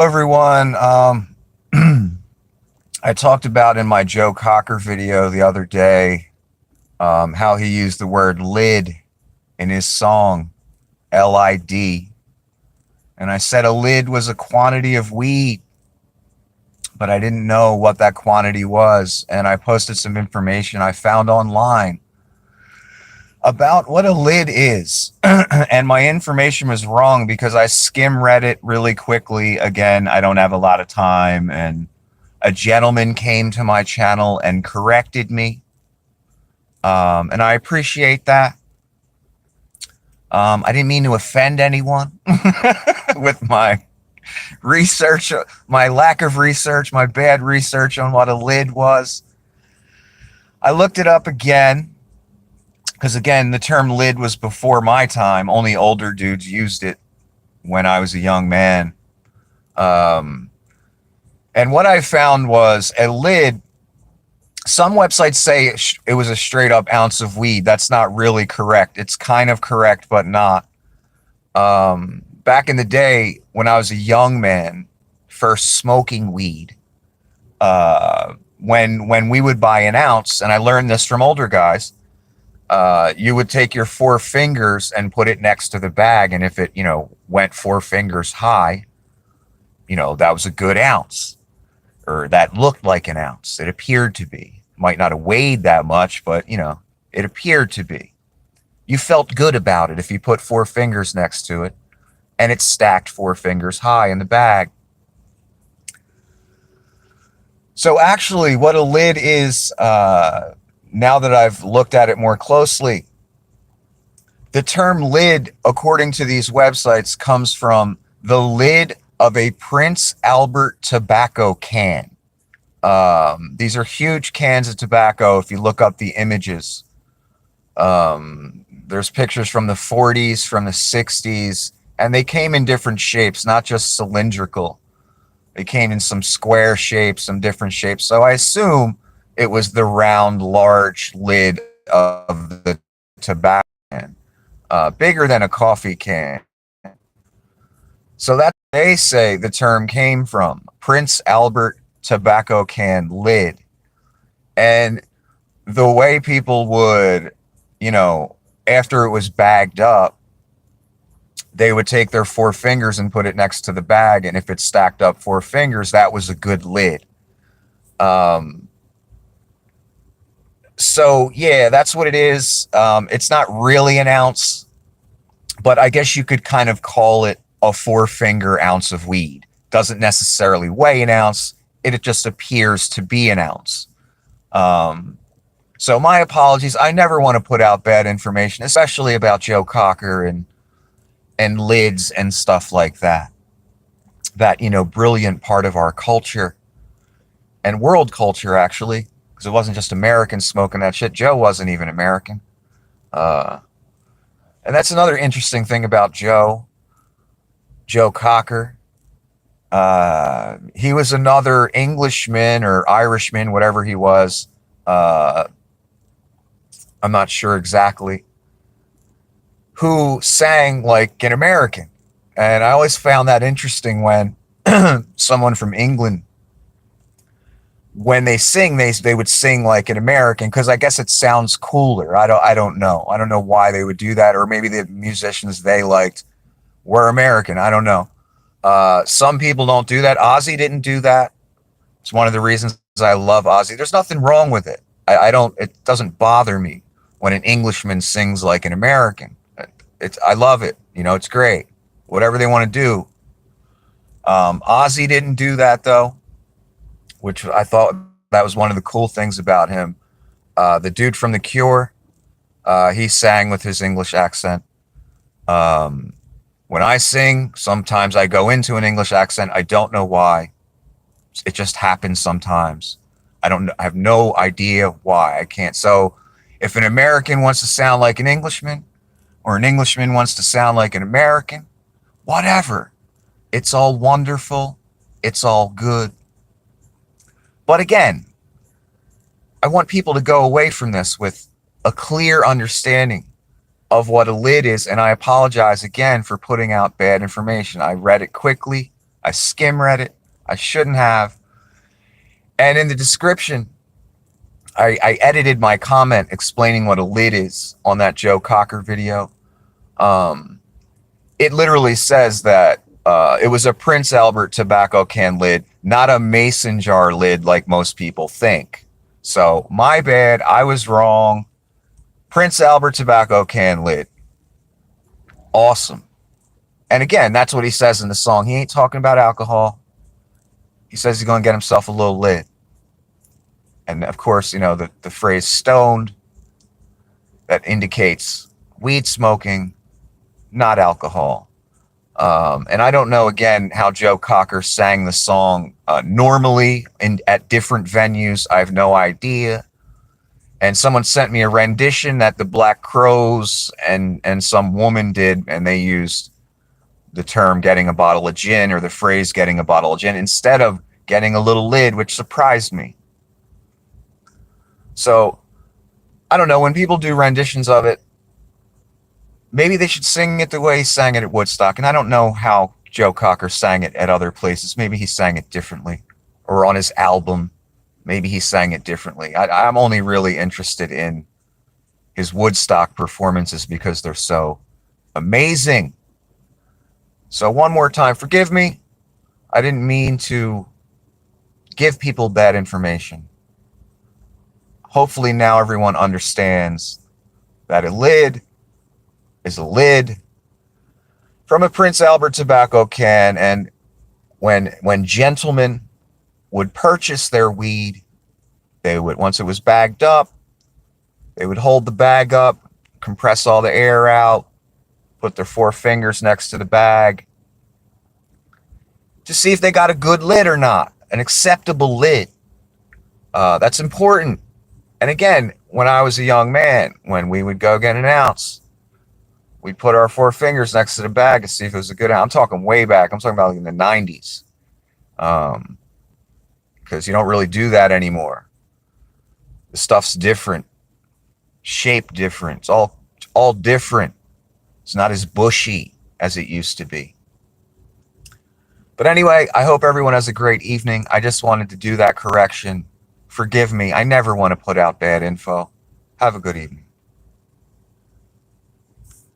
Everyone. I talked about in my Joe Cocker video the other day how he used the word lid in his song LID. And I said a lid was a quantity of weed, but I didn't know what that quantity was. And I posted some information I found online about what a lid is. And my information was wrong because I skim read it really quickly. Again, I don't have a lot of time, and a gentleman came to my channel and corrected me. And I appreciate that. I didn't mean to offend anyone with my research, my lack of research, my bad research on what a lid was. I looked it up again because, again, the term lid was before my time. Only older dudes used it when I was a young man. And what I found was a lid. Some websites say it was a straight up ounce of weed. That's not really correct. It's kind of correct, but not. Back in the day when I was a young man, first smoking weed, when we would buy an ounce, and I learned this from older guys, you would take your four fingers and put it next to the bag, and if it, went four fingers high, that was a good ounce, or that looked like an ounce. It appeared to be. Might not have weighed that much, but, it appeared to be. You felt good about it if you put four fingers next to it, and it's stacked four fingers high in the bag. So actually, what a lid is, now that I've looked at it more closely, the term lid, according to these websites, comes from the lid of a Prince Albert tobacco can. These are huge cans of tobacco. If you look up the images, there's pictures from the 40s, from the 60s, and they came in different shapes, not just cylindrical. They came in some square shapes, some different shapes. So I assume it was the round, large lid of the tobacco can, bigger than a coffee can. So that they say the term came from Prince Albert tobacco can lid. And the way people would, after it was bagged up, they would take their four fingers and put it next to the bag. And if it stacked up four fingers, that was a good lid. So yeah, that's what it is. It's not really an ounce, but I guess you could kind of call it a four-finger ounce of weed. Doesn't necessarily weigh an ounce. It just appears to be an ounce. So my apologies. I never want to put out bad information, especially about Joe Cocker and lids and stuff like that. That, brilliant part of our culture and world culture, actually, because it wasn't just Americans smoking that shit. Joe wasn't even American. And that's another interesting thing about Joe Cocker. He was another Englishman or Irishman, whatever he was. I'm not sure exactly, who sang like an American. And I always found that interesting when someone from England, when they sing, they would sing like an American, because I guess it sounds cooler. I don't know. I don't know why they would do that, or maybe the musicians they liked were American. I don't know. Some people don't do that. Ozzy didn't do that. It's one of the reasons I love Ozzy. There's nothing wrong with it. It doesn't bother me when an Englishman sings like an American. I love it. It's great. Whatever they want to do. Ozzy didn't do that though, which I thought that was one of the cool things about him. The dude from The Cure, he sang with his English accent. When I sing, sometimes I go into an English accent. I don't know why. It just happens sometimes. I have no idea why. I can't. So if an American wants to sound like an Englishman, or an Englishman wants to sound like an American, whatever. It's all wonderful. It's all good. But again, I want people to go away from this with a clear understanding of what a lid is, and I apologize again for putting out bad information. I read it quickly. I skim read it. I shouldn't have. And in the description, I edited my comment explaining what a lid is on that Joe Cocker video. It literally says that it was a Prince Albert tobacco can lid, not a mason jar lid like most people think. So my bad, I was wrong. Prince Albert tobacco can lid. Awesome. And again, that's what he says in the song. He ain't talking about alcohol. He says he's going to get himself a little lid. And of course, the phrase stoned, that indicates weed smoking, not alcohol. And I don't know, again, how Joe Cocker sang the song normally at different venues. I have no idea. And someone sent me a rendition that the Black Crowes and some woman did, and they used the term getting a bottle of gin, or the phrase getting a bottle of gin, instead of getting a little lid, which surprised me. So, I don't know, when people do renditions of it, maybe they should sing it the way he sang it at Woodstock. And I don't know how Joe Cocker sang it at other places. Maybe he sang it differently. Or on his album, maybe he sang it differently. I'm only really interested in his Woodstock performances because they're so amazing. So one more time, forgive me. I didn't mean to give people bad information. Hopefully now everyone understands that a lid is a lid from a Prince Albert tobacco can. And when gentlemen would purchase their weed, they would, once it was bagged up, they would hold the bag up, compress all the air out, put their 4 fingers next to the bag to see if they got a good lid or not, an acceptable lid. That's important. And again, when I was a young man, when we would go get an ounce, we'd put our 4 fingers next to the bag to see if it was a good ounce. I'm talking way back. I'm talking about in the 90s. Because you don't really do that anymore. The stuff's different. Shape different. It's all different. It's not as bushy as it used to be. But anyway, I hope everyone has a great evening. I just wanted to do that correction. Forgive me. I never want to put out bad info. Have a good evening.